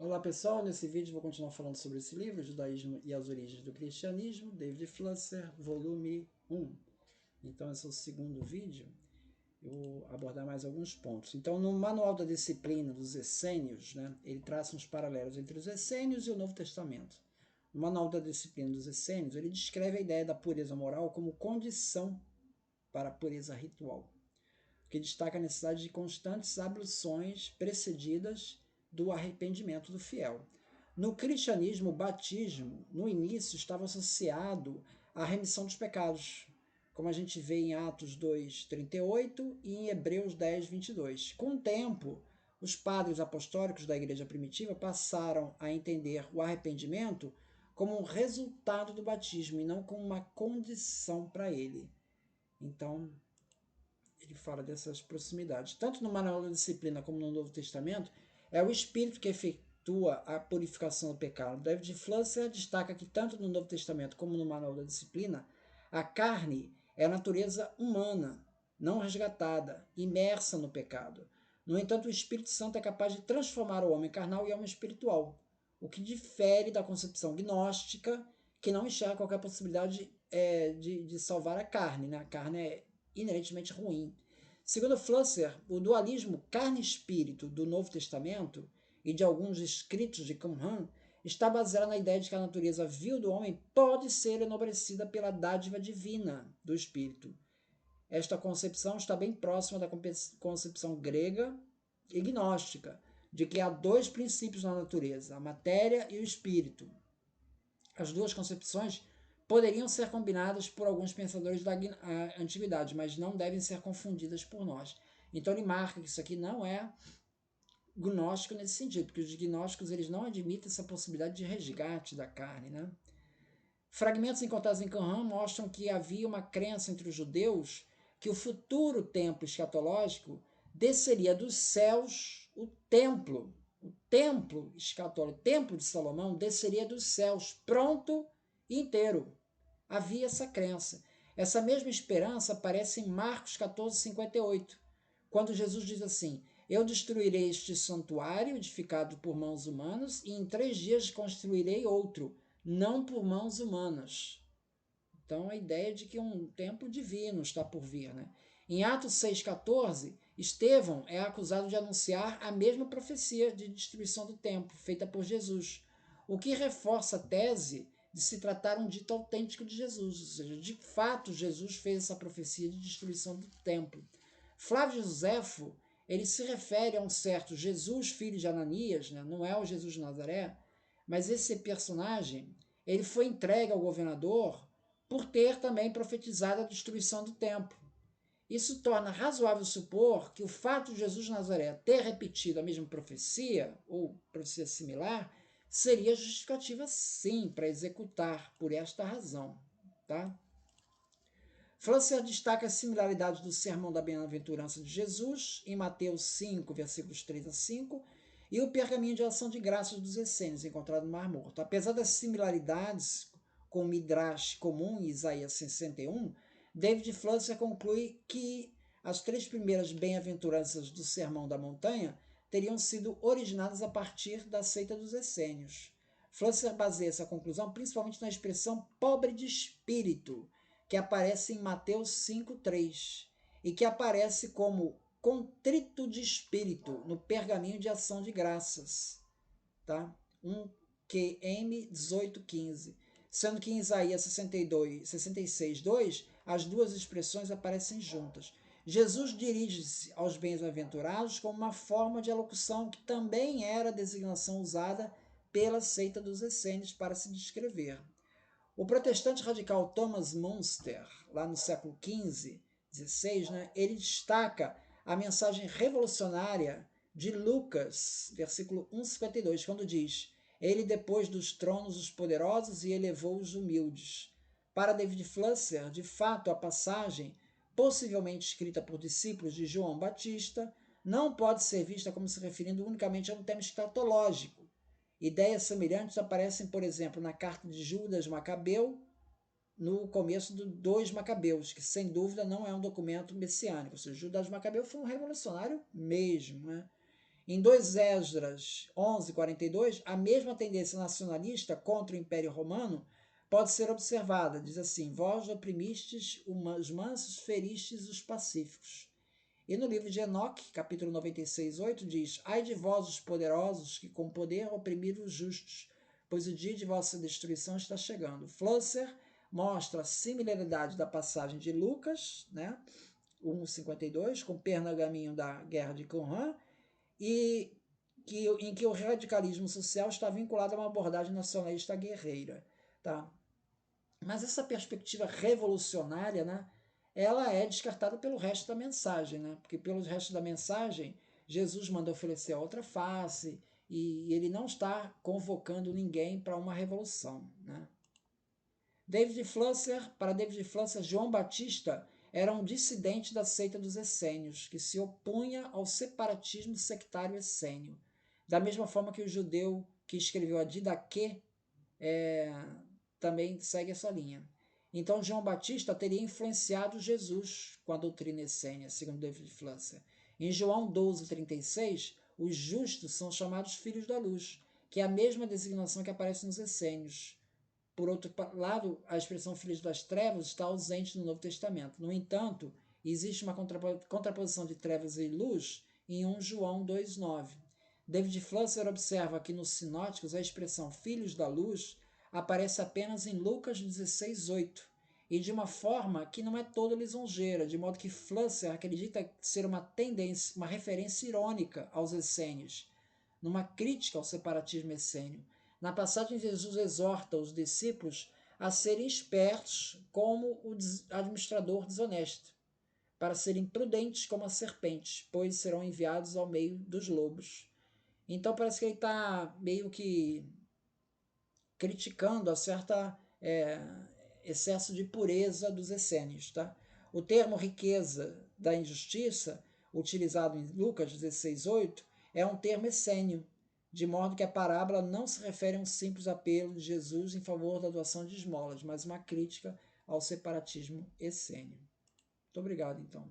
Olá pessoal, nesse vídeo vou continuar falando sobre esse livro, Judaísmo e as Origens do Cristianismo, David Flusser, volume 1. Então esse é o segundo vídeo, eu vou abordar mais alguns pontos. Então no Manual da Disciplina dos Essênios, ele traça uns paralelos entre os Essênios e o Novo Testamento. No Manual da Disciplina dos Essênios, ele descreve a ideia da pureza moral como condição para a pureza ritual, que destaca a necessidade de constantes abluções precedidas do arrependimento do fiel. No cristianismo, o batismo, no início, estava associado à remissão dos pecados, como a gente vê em Atos 2:38 e em Hebreus 10:22. Com o tempo, os padres apostólicos da igreja primitiva passaram a entender o arrependimento como um resultado do batismo e não como uma condição para ele. Então, ele fala dessas proximidades. Tanto no Manual da Disciplina como no Novo Testamento, é o Espírito que efetua a purificação do pecado. David Flusser destaca que tanto no Novo Testamento como no Manual da Disciplina, a carne é a natureza humana, não resgatada, imersa no pecado. No entanto, o Espírito Santo é capaz de transformar o homem carnal em homem espiritual, o que difere da concepção gnóstica, que não enxerga qualquer possibilidade de salvar a carne. Né? A carne é inerentemente ruim. Segundo Flusser, o dualismo carne-espírito do Novo Testamento e de alguns escritos de Qumran está baseado na ideia de que a natureza vil do homem pode ser enobrecida pela dádiva divina do espírito. Esta concepção está bem próxima da concepção grega e gnóstica, de que há dois princípios na natureza, a matéria e o espírito. As duas concepções poderiam ser combinadas por alguns pensadores da antiguidade, mas não devem ser confundidas por nós. Então ele marca que isso aqui não é gnóstico nesse sentido, porque os gnósticos eles não admitem essa possibilidade de resgate da carne. Né? Fragmentos encontrados em Qumran mostram que havia uma crença entre os judeus que o futuro templo escatológico desceria dos céus, o templo escatológico, o templo de Salomão desceria dos céus, pronto e inteiro. Havia essa crença. Essa mesma esperança aparece em Marcos 14:58, quando Jesus diz assim: eu destruirei este santuário edificado por mãos humanas e em 3 dias construirei outro, não por mãos humanas. Então a ideia de que um tempo divino está por vir. Né? Em Atos 6,14, Estevão é acusado de anunciar a mesma profecia de destruição do templo, feita por Jesus, o que reforça a tese de se tratar um dito autêntico de Jesus, ou seja, de fato Jesus fez essa profecia de destruição do templo. Flávio Josefo, ele se refere a um certo Jesus, filho de Ananias, né? Não é o Jesus de Nazaré, mas esse personagem ele foi entregue ao governador por ter também profetizado a destruição do templo. Isso torna razoável supor que o fato de Jesus de Nazaré ter repetido a mesma profecia, ou profecia similar, seria justificativa sim para executar por esta razão. Tá? Flusser destaca as similaridades do sermão da bem-aventurança de Jesus, em Mateus 5, versículos 3 a 5, e o pergaminho de ação de graças dos essênios, encontrado no Mar Morto. Apesar das similaridades com o Midrash comum em Isaías 61, David Flusser conclui que as 3 primeiras bem-aventuranças do Sermão da Montanha teriam sido originadas a partir da seita dos essênios. Flusser baseia essa conclusão principalmente na expressão pobre de espírito, que aparece em Mateus 5:3 e que aparece como contrito de espírito no pergaminho de ação de graças, tá? 1 QM 18:15, sendo que em Isaías 66:2 as duas expressões aparecem juntas. Jesus dirige-se aos bem-aventurados como uma forma de alocução que também era a designação usada pela seita dos essênios para se descrever. O protestante radical Thomas Munster, lá no século XV, XVI, ele destaca a mensagem revolucionária de Lucas, versículo 1:52, quando diz: ele depôs dos tronos os poderosos e elevou os humildes. Para David Flusser, de fato, a passagem, possivelmente escrita por discípulos de João Batista, não pode ser vista como se referindo unicamente a um tema escatológico. Ideias semelhantes aparecem, por exemplo, na carta de Judas Macabeu, no começo do 2 Macabeus, que sem dúvida não é um documento messiânico. Ou seja, Judas Macabeu foi um revolucionário mesmo. Né? Em 2 Esdras 11:42, a mesma tendência nacionalista contra o Império Romano pode ser observada. Diz assim: vós oprimistes os mansos, feristes os pacíficos. E no livro de Enoque, capítulo 96:8, diz: ai de vós, os poderosos, que com poder oprimiram os justos, pois o dia de vossa destruição está chegando. Flusser mostra a similaridade da passagem de Lucas, né, 1:52, com o pergaminho da guerra de Qumran, e em que o radicalismo social está vinculado a uma abordagem nacionalista guerreira. Tá? Mas essa perspectiva revolucionária, né, ela é descartada pelo resto da mensagem, né? Porque pelo resto da mensagem, Jesus manda oferecer a outra face e ele não está convocando ninguém para uma revolução, né? Para David Flusser, João Batista era um dissidente da seita dos essênios, que se opunha ao separatismo sectário essênio. Da mesma forma que o judeu que escreveu a Didaquê também segue essa linha. Então, João Batista teria influenciado Jesus com a doutrina essênia, segundo David Flusser. Em João 12:36, os justos são chamados filhos da luz, que é a mesma designação que aparece nos essênios. Por outro lado, a expressão filhos das trevas está ausente no Novo Testamento. No entanto, existe uma contraposição de trevas e luz em 1 João 2:9. David Flusser observa que nos sinóticos a expressão filhos da luz aparece apenas em Lucas 16:8 e de uma forma que não é toda lisonjeira, de modo que Flusser acredita ser uma tendência, uma referência irônica aos essênios, numa crítica ao separatismo essênio. Na passagem, Jesus exorta os discípulos a serem espertos como o administrador desonesto, para serem prudentes como as serpentes, pois serão enviados ao meio dos lobos. Então parece que ele está meio que criticando a certa excesso de pureza dos essênios. Tá? O termo riqueza da injustiça, utilizado em Lucas 16:8, é um termo essênio, de modo que a parábola não se refere a um simples apelo de Jesus em favor da doação de esmolas, mas uma crítica ao separatismo essênio. Muito obrigado, então.